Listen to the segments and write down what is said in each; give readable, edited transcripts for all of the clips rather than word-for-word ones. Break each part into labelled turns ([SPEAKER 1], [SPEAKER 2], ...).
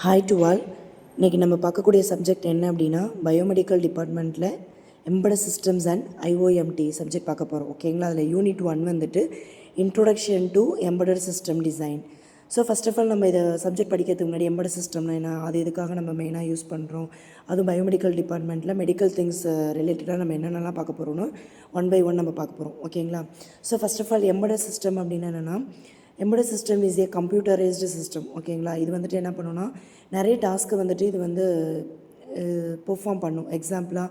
[SPEAKER 1] Hi to all. இன்றைக்கி நம்ம பார்க்கக்கூடிய சப்ஜெக்ட் என்ன அப்படின்னா பயோமெடிக்கல் டிபார்ட்மெண்ட்டில் embedded systems and IOMT subject பார்க்க போகிறோம். ஓகேங்களா? அதில் யூனிட் 1 வந்துட்டு introduction to embedded system design. So first of all நம்ம இதை சப்ஜெக்ட் படிக்கிறதுக்கு முன்னாடி எம்பெடட் சிஸ்டம்னா என்ன, அது எதுக்காக நம்ம மெயினாக யூஸ் பண்ணுறோம், அதுவும் பயோமெடிக்கல் டிபார்ட்மெண்ட்டில் மெடிக்கல் திங்ஸ் ரிலேட்டடாக நம்ம என்னென்னலாம் பார்க்க போகிறோம்னு ஒன் பை ஒன் நம்ம பார்க்க போகிறோம். ஓகேங்களா? So first of all embedded system அப்படின்னு என்னென்னா, embedded system is a computerised system. ஓகேங்களா? இது வந்துட்டு என்ன பண்ணுன்னா, நிறைய டாஸ்க்கு வந்துட்டு இது வந்து பெர்ஃபார்ம் பண்ணும். எக்ஸாம்பிளாக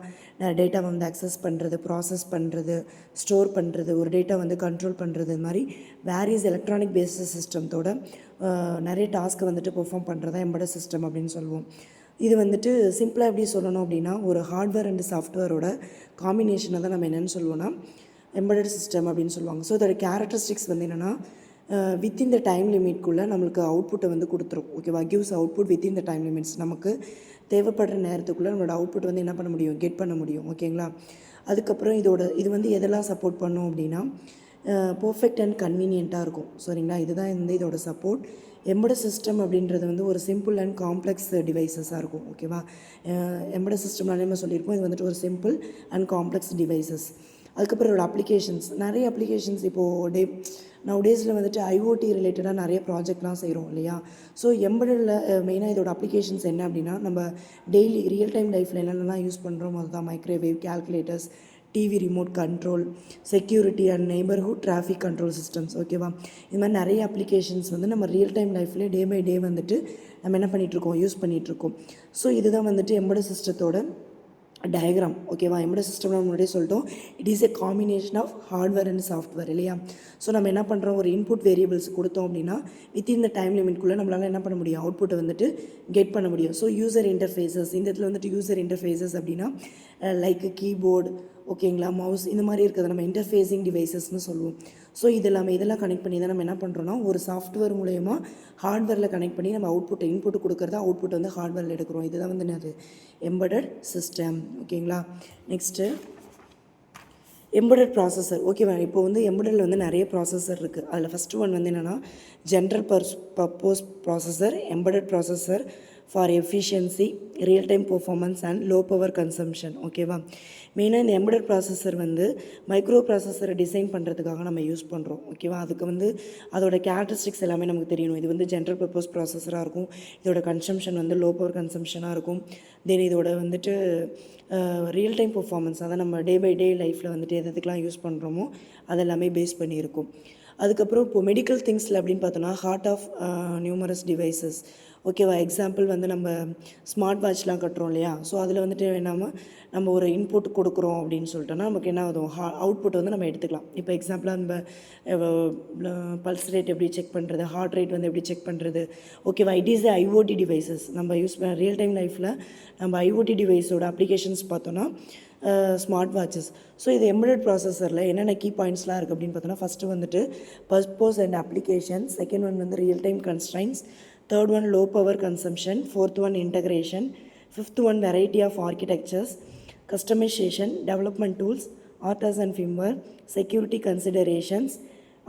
[SPEAKER 1] டேட்டாவை வந்து அக்சஸ் பண்ணுறது, ப்ராசஸ் பண்ணுறது, ஸ்டோர் பண்ணுறது, ஒரு டேட்டா வந்து கண்ட்ரோல் பண்ணுறது, இது மாதிரி வேரியஸ் எலக்ட்ரானிக் பேஸ்டு சிஸ்டத்தோட நிறைய டாஸ்க்கை வந்துட்டு பெர்ஃபார்ம் பண்ணுறதா எம்பெடட் சிஸ்டம் அப்படின்னு சொல்லுவோம். இது வந்துட்டு சிம்பிளாக எப்படி சொல்லணும் அப்படின்னா, ஒரு ஹார்ட்வேர் அண்ட் சாஃப்ட்வேரோட காம்பினேஷனை தான் நம்ம என்னென்னு சொல்லுவோம்னா எம்பெடட் சிஸ்டம் அப்படின்னு சொல்லுவாங்க. ஸோ அதோட கேரக்டரிஸ்டிக்ஸ் வந்து என்னென்னா, வித்தின் த டைம் லிமிட்குள்ளே நம்மளுக்கு அவுட்புட்டை வந்து கொடுத்துரும். ஓகேவா? Gives output within the time limits. நமக்கு தேவைப்படுற நேரத்துக்குள்ளே நம்மளோட அவுட்புட் வந்து என்ன பண்ண முடியும், கெட் பண்ண முடியும். ஓகேங்களா? அதுக்கப்புறம் இது வந்து எதெல்லாம் சப்போர்ட் பண்ணும் அப்படின்னா, பர்ஃபெக்ட் அண்ட் கன்வீனியண்ட்டாக இருக்கும். சரிங்களா? இதுதான் வந்து இதோட சப்போர்ட். எம்பெடட் சிஸ்டம் அப்படின்றது வந்து ஒரு சிம்பிள் அண்ட் காம்ப்ளெக்ஸ் டிவைசஸாக இருக்கும். ஓகேவா? எம்பெடட் சிஸ்டம்னாலே நம்ம சொல்லியிருக்கோம், இது வந்துட்டு ஒரு சிம்பிள் அண்ட் காம்ப்ளெக்ஸ் டிவைசஸ். அதுக்கப்புறம் இதோட அப்ளிகேஷன்ஸ், நிறைய அப்ளிகேஷன்ஸ் இப்போது நவடேஸில் வந்துட்டு ஐஓடி ரிலேட்டடாக நிறைய ப்ராஜெக்ட்லாம் செய்கிறோம் இல்லையா? ஸோ எம்பெடடில் மெயினாக இதோட அப்ளிகேஷன்ஸ் என்ன அப்படின்னா, நம்ம டெய்லி ரியல் டைம் லைஃப்பில் என்னென்னலாம் யூஸ் பண்ணுறோம் அதுதான் microwave, calculators, TV remote control, security and neighbourhood traffic control systems. ஓகேவா? இது மாதிரி நிறைய அப்ளிகேஷன்ஸ் வந்து நம்ம ரியல் டைம் லைஃப்லேயே டே பை டே வந்துட்டு நம்ம என்ன பண்ணிகிட்ருக்கோம், யூஸ் பண்ணிகிட்ருக்கோம். ஸோ இதுதான் வந்துட்டு எம்பெடட் சிஸ்டத்தோட டயக்ராம். ஓகேவா? எம்பெடட் சிஸ்டம் முன்னாடியே சொல்லிட்டோம், it is a combination of hardware and software இல்லையா? ஸோ நம்ம என்ன பண்ணுறோம், ஒரு இன்புட் வேரியபிள்ஸ் கொடுத்தோம் அப்படின்னா வித்தின் த டைம் லிமிட்குள்ளே நம்மளால் என்ன பண்ண முடியும், அவுட்புட்டை வந்துட்டு கெட் பண்ண முடியும். ஸோ யூசர் இன்டர்ஃபேஸஸ், இந்த இடத்துல வந்துட்டு யூசர் இன்டர்ஃபேஸஸ் அப்படின்னா லைக் கீபோர்டு, ஓகேங்களா, மவுஸ், இந்த மாதிரி இருக்கிறது நம்ம இன்டர்ஃபேஸிங் டிவைசஸ்னு சொல்லுவோம். ஸோ இதெல்லாம் கனெக்ட் பண்ணி தான் நம்ம என்ன பண்ணுறோன்னா, ஒரு சாஃப்ட்வேர் மூலயமா ஹார்ட்வேரில் கனெக்ட் பண்ணி நம்ம இன்புட்டு கொடுக்குறதா அவுட்புட் வந்து ஹார்ட்வேரில் எடுக்கிறோம். இதுதான் வந்து என்னது, எம்பெடட் சிஸ்டம். ஓகேங்களா? Next embedded processor. ஓகேவா? இப்போ வந்து எம்பெடடில் வந்து நிறைய ப்ராசஸர் இருக்குது. அதில் ஃபஸ்ட்டு ஒன் வந்து என்னென்னா general purpose processor, embedded processor for efficiency, real time performance and low power consumption. ஓகேவா? மெயினாக இந்த எம்பெடட் ப்ராசஸர் வந்து மைக்ரோ ப்ராசஸரை டிசைன் பண்ணுறதுக்காக நம்ம யூஸ் பண்ணுறோம். ஓகேவா? அதுக்கு வந்து அதோட கேரக்டரிஸ்டிக்ஸ் எல்லாமே நமக்கு தெரியணும். இது வந்து ஜென்ரல் பர்பஸ் ப்ராசஸராக இருக்கும், இதோட கன்சம்ஷன் வந்து லோ பவர் கன்சம்ஷனாக இருக்கும். தென் இதோட வந்துட்டு ரியல் டைம் பெர்ஃபார்மன்ஸ், அதை நம்ம டே பை டே லைஃப்பில் வந்துட்டு எதுக்கெலாம் யூஸ் பண்ணுறோமோ அதெல்லாமே பேஸ் பண்ணியிருக்கும். அதுக்கப்புறம் இப்போது மெடிக்கல் திங்ஸில் அப்படின்னு பார்த்தோன்னா ஹார்ட் ஆஃப் நியூமரஸ் டிவைசஸ். ஓகேவா? எக்ஸாம்பிள் வந்து நம்ம ஸ்மார்ட் வாட்ச்லாம் கட்டுறோம் இல்லையா? ஸோ அதில் வந்துட்டு என்னன்னா, நம்ம ஒரு இன்புட் கொடுக்குறோம் அப்படின்னு சொல்லிட்டோன்னா நமக்கு என்ன ஆகும், அவுட்புட் வந்து நம்ம எடுத்துக்கலாம். இப்போ எக்ஸாம்பிளாக நம்ம பல்ஸ் ரேட் எப்படி செக் பண்ணுறது, ஹார்ட் ரேட் வந்து எப்படி செக் பண்ணுறது. ஓகேவா? It is IoT devices. நம்ம யூஸ் பண்ண ரியல் டைம் லைஃப்பில் நம்ம ஐஓடி டிவைஸோட அப்ளிகேஷன்ஸ் பார்த்தோன்னா ஸ்மார்ட் வாட்சஸ். ஸோ இது எம்பெடட் ப்ராசஸரில் என்னென்ன கீ பாயிண்ட்ஸ்லாம் இருக்குது அப்படின்னு பார்த்தோன்னா, ஃபஸ்ட்டு வந்துட்டு purpose and application, second one வந்து real time constraints, third one low power consumption, fourth one integration, fifth one variety of architectures, customization, development tools, authors and firmware, security considerations,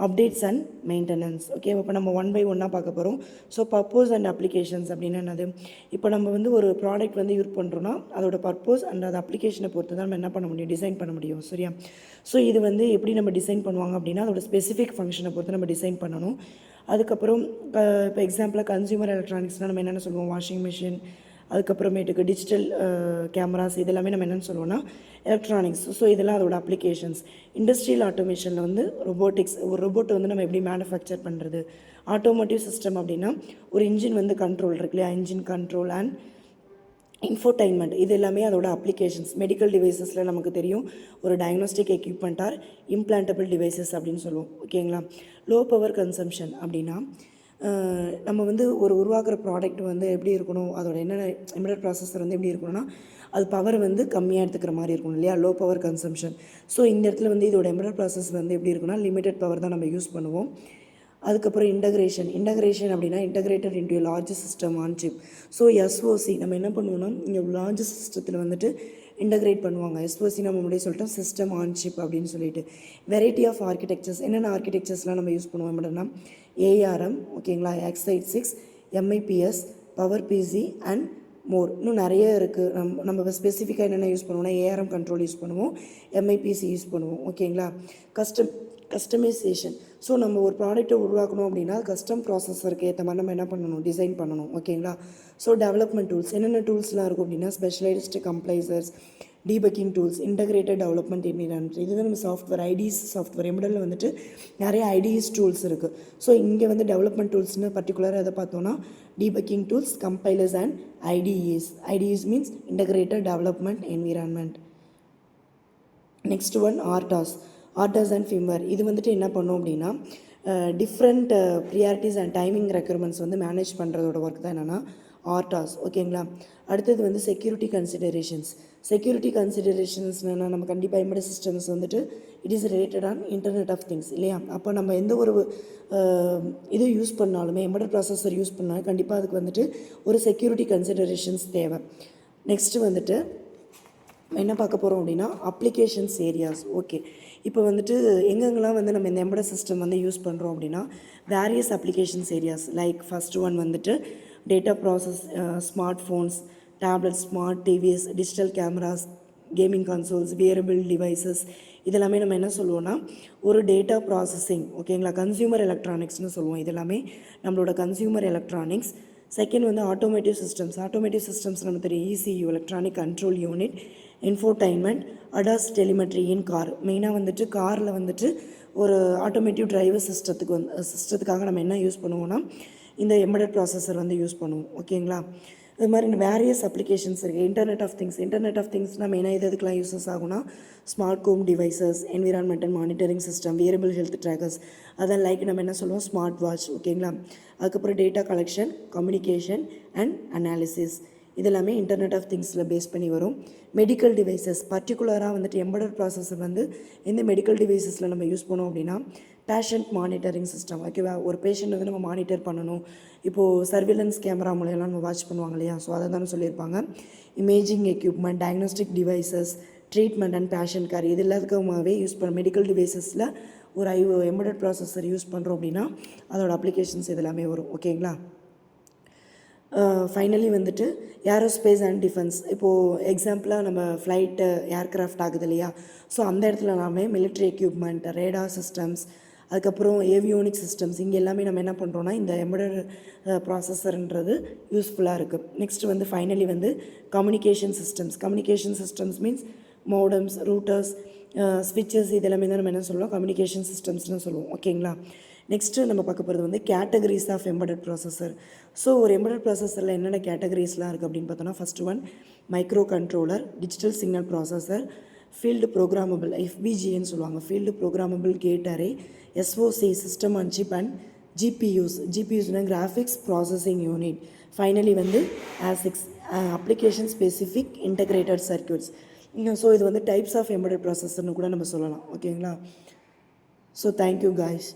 [SPEAKER 1] updates and maintenance. Okay, இப்போ நம்ம one by ஒன்னாக பார்க்க போகிறோம். So purpose and applications அப்படின்னு என்னது, இப்போ நம்ம வந்து ஒரு ப்ராடக்ட் வந்து யூஸ் பண்ணுறோன்னா அதோட பர்பஸ் அண்ட் அது அப்ளிகேஷனை பொறுத்து தான் நம்ம என்ன பண்ண முடியும், டிசைன் பண்ண முடியும். சரியா? ஸோ இது வந்து எப்படி நம்ம டிசைன் பண்ணுவாங்க அப்படின்னா, அதோட ஸ்பெசிஃபிக் ஃபங்க்ஷனை பொறுத்து நம்ம டிசைன் பண்ணணும். அதுக்கப்புறம் இப்போ எக்ஸாம்பிளாக கன்சியூமர் எலக்ட்ரானிக்ஸ்னால் நம்ம என்னென்ன சொல்லுவோம், வாஷிங் மிஷின், அதுக்கப்புறமேட்டுக்கு டிஜிட்டல் கேமராஸ், இதெல்லாமே நம்ம என்னென்னு சொல்லுவோம்னா எலக்ட்ரானிக்ஸ். ஸோ இதெல்லாம் அதோட அப்ளிகேஷன்ஸ். இண்டஸ்ட்ரியல் ஆட்டோமேஷனில் வந்து ரொபோட்டிக்ஸ், ஒரு ரொபோட்டை வந்து நம்ம எப்படி மேனுஃபேக்சர் பண்ணுறது. ஆட்டோமோட்டிவ் சிஸ்டம் அப்படின்னா ஒரு இன்ஜின் வந்து கண்ட்ரோல் இருக்கு இல்லையா, இன்ஜின் கண்ட்ரோல் அண்ட் இன்ஃபோடைன்மெண்ட், இது எல்லாமே அதோட அப்ளிகேஷன்ஸ். மெடிக்கல் டிவைசஸில் நமக்கு தெரியும், ஒரு diagnostic equipment R implantable devices அப்படின்னு சொல்லுவோம். ஓகேங்களா? லோ பவர் கன்சம்ஷன் அப்படின்னா நம்ம வந்து உருவாக்குற ப்ராடக்ட் வந்து எப்படி இருக்கணும், அதோட என்னென்ன எம்பெடட் ப்ராசஸர் வந்து எப்படி இருக்கணும்னா, அது பவர் வந்து கம்மியாக எடுத்துக்கிற மாதிரி இருக்கணும் இல்லையா, லோ பவர் கன்சம்ஷன். ஸோ இந்த இடத்துல வந்து இதோட எம்பெடட் ப்ராசஸ் வந்து எப்படி இருக்குன்னா, லிமிடெட் பவர் தான் நம்ம யூஸ் பண்ணுவோம். அதுக்கப்புறம் இன்டகிரேஷன் அப்படின்னா integrated into large system on chip. So SoC நம்ம என்ன பண்ணுவோம்னா, இங்கே லார்ஜ் சிஸ்டத்தில் வந்துட்டு இன்டகிரேட் பண்ணுவாங்க. எஸ்ஓசி நம்ம முன்னாடியே சொல்லிட்டோம், சிஸ்டம் ஆன் சிப் அப்படின்னு சொல்லிட்டு. வெரைட்டி ஆஃப் ஆர்கிடெக்சர்ஸ், என்னென்ன ஆர்கிடெக்சர்ஸ்லாம் நம்ம யூஸ் பண்ணுவோம் அப்படின்னா ஏஆர்எம், ஓகேங்களா, X86, MIPS, power PC and more. இன்னும் நிறைய இருக்குது. நம்ம ஸ்பெசிஃபிக்காக என்னென்ன யூஸ் பண்ணுவோம்னா ஏஆர்எம் கண்ட்ரோல் யூஸ் பண்ணுவோம், எம்ஐபிசி யூஸ் பண்ணுவோம். ஓகேங்களா. கஸ்டமைசேஷன். ஸோ நம்ம ஒரு ப்ராடக்ட்டை உருவாக்கணும் அப்படின்னா கஸ்டம் ப்ராசஸருக்கு ஏற்ற மாதிரி நம்ம என்ன பண்ணணும், டிசைன் பண்ணணும். ஓகேங்களா. ஸோ டெவலப்மெண்ட் டூல்ஸ் என்னென்ன டூல்ஸ்லாம் இருக்கும் அப்படின்னா specialised compilers, debugging tools, integrated development environment. இதுதான் நம்ம சாஃப்ட்வேர் ஐடிஸ் சாஃப்ட்வேர் எம்எல்ல வந்துட்டு நிறைய ஐடிஸ் டூல்ஸ் இருக்குது. ஸோ இங்கே வந்து டெவலப்மெண்ட் டூல்ஸ்னு பர்டிகுலராக எதை பார்த்தோன்னா debugging tools, compilers and ITES means integrated development environment. Next one RTOS and firmware. இது வந்துட்டு என்ன பண்ணோம் அப்படின்னா different priorities and timing requirements வந்து மேனேஜ் பண்ணுறதோட ஒர்க் தான் என்னென்னா ஆர்டாஸ். ஓகேங்களா. அடுத்தது வந்து செக்யூரிட்டி கன்சிடரேஷன்ஸ்னால் நம்ம கண்டிப்பாக எம்பெடட் சிஸ்டம்ஸ் வந்துட்டு it is related on internet of things இல்லையா. அப்போ நம்ம எந்த ஒரு இது யூஸ் பண்ணாலுமே எம்பெடட் ப்ராசஸர் யூஸ் பண்ணாலும் கண்டிப்பாக அதுக்கு வந்துட்டு ஒரு செக்யூரிட்டி கன்சிடரேஷன்ஸ் தேவை. நெக்ஸ்ட்டு வந்துட்டு என்ன பார்க்க போகிறோம் அப்படின்னா அப்ளிகேஷன்ஸ் ஏரியாஸ். ஓகே, இப்போ வந்துட்டு எங்கெங்கெல்லாம் வந்து நம்ம இந்த எம்பெடட் சிஸ்டம் வந்து யூஸ் பண்ணுறோம் அப்படின்னா various applications areas. Like first one வந்துட்டு data process, smart phones, tablets, smart TVs, digital cameras, gaming consoles, wearable devices. இதெல்லாமே நம்ம என்ன சொல்லுவோம்னா ஒரு டேட்டா ப்ராசஸிங். ஓகேங்களா. கன்சியூமர் எலக்ட்ரானிக்ஸ்னு சொல்லுவோம். இதெல்லாமே நம்மளோட கன்சியூமர் எலக்ட்ரானிக்ஸ். செகண்ட் வந்து ஆட்டோமேட்டிவ் சிஸ்டம்ஸ் நம்ம தெரியும் ECU, electronic control unit, infotainment, ADAS telemetry in car. மெயினாக வந்துட்டு காரில் வந்துட்டு ஒரு ஆட்டோமேட்டிவ் டிரைவர் சிஸ்டத்துக்காக நம்ம என்ன யூஸ் பண்ணுவோம்னா இந்த எம்பெடட் ப்ராசஸர் வந்து யூஸ் பண்ணுவோம். ஓகேங்களா. இது மாதிரி வேரியஸ் அப்ளிகேஷன்ஸ் இருக்குது. இன்டர்நெட் ஆஃப் திங்ஸ்னால் மெயினாக எதுக்கெலாம் யூஸஸ் ஆகும்னா smart home devices, environmental monitoring system, wearable health trackers, அதான் லைக் நம்ம என்ன சொல்லுவோம் ஸ்மார்ட் வாட்ச். ஓகேங்களா. அதுக்கப்புறம் data collection, communication and analysis. இதெல்லாமே இன்டர்நெட் ஆஃப் திங்ஸில் பேஸ் பண்ணி வரும். மெடிக்கல் டிவைசஸ் பர்டிகுலராக வந்துட்டு எம்பெடட் ப்ராசஸர் வந்து எந்த மெடிக்கல் டிவைசஸில் நம்ம யூஸ் பண்ணோம் அப்படின்னா பேஷண்ட் மானிட்டரிங் சிஸ்டம். ஓகேவா. ஒரு பேஷண்ட் வந்து நம்ம மானிட்டர் பண்ணணும். இப்போது சர்வேலன்ஸ் கேமரா மூலையெல்லாம் நம்ம வாட்ச் பண்ணுவாங்க இல்லையா. ஸோ அதை தானே சொல்லியிருப்பாங்க. Imaging equipment, diagnostic devices, treatment and patient care. இது எல்லாத்துக்குமாவே யூஸ் பண்ண மெடிக்கல் டிவைசஸில் ஒரு எம்பெடட் ப்ராசஸர் யூஸ் பண்ணுறோம் அப்படின்னா அதோட அப்ளிகேஷன்ஸ் இதெல்லாமே வரும். ஓகேங்களா. ஃபைனலி வந்துட்டு ஏரோஸ்பேஸ் அண்ட் டிஃபென்ஸ். இப்போது எக்ஸாம்பிளாக நம்ம ஃப்ளைட்டு ஏர்க்ராஃப்ட் ஆகுது இல்லையா. ஸோ அந்த இடத்துல எல்லாமே மிலிட்ரி எக்யூப்மெண்ட், ரேடார் சிஸ்டம்ஸ், அதுக்கப்புறம் ஏவியோனிக் சிஸ்டம்ஸ், இங்கே எல்லாமே நம்ம என்ன பண்ணுறோன்னா இந்த எம்பெடட் ப்ராசஸர்ன்றது யூஸ்ஃபுல்லாக இருக்குது. நெக்ஸ்ட் வந்து ஃபைனலி வந்து communication systems means modems, routers, ஸ்விட்சஸ், இதெல்லாமே தான் நம்ம என்ன சொல்லுவோம் கம்யூனிகேஷன் சிஸ்டம்ஸ்னு சொல்லுவோம். ஓகேங்களா. நெக்ஸ்ட்டு நம்ம பார்க்க போகிறது வந்து categories of embedded processor. So ஒரு எம்பெடட் ப்ராசஸரில் என்னென்ன கேட்டகரிஸ்லாம் இருக்குது அப்படின்னு பார்த்தோன்னா first one micro controller, digital signal processor, field programmable FPGAன்னு சொல்லுவாங்க, field programmable gate array, SOC system on chip and ஜிபியூஸ்னா கிராஃபிக்ஸ் ப்ராசஸிங் யூனிட். ஃபைனலி வந்து ASICs application specific integrated circuits. So இது வந்து டைப்ஸ் ஆஃப் எம்பெடட் ப்ராசஸர்னு கூட நம்ம சொல்லலாம். ஓகேங்களா. So thank you guys.